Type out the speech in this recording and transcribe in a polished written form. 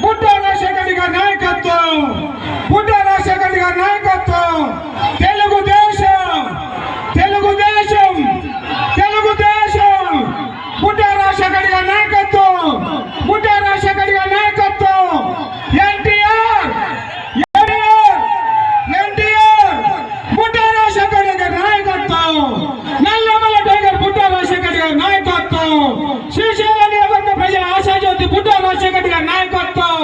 బుడ్డా రాజశేఖర రెడ్డి గారి నాయకత్వం, బుడ్డా రాజశేఖర రెడ్డి గారి నాయకత్వం, తెలుగుదేశం తెలుగుదేశం తెలుగుదేశం బుడ్డా రాజశేఖర రెడ్డి గారి నాయకత్వం, బుడ్డా రాజశేఖర రెడ్డి గారి నాయకత్వం, ఎన్టీఆర్ ఎన్టీఆర్ బుడ్డా రాజశేఖర రెడ్డి గారి నాయకత్వం, నల్లమల టైగర్ బుడ్డా రాజశేఖర రెడ్డి గారి నాయకత్వం, శ్రీశైలం నియోజకవర్గ ప్రజల ఆశాజ్యోతి బుడ్డా రాజశేఖర రెడ్డి గారి నాయకత్వం.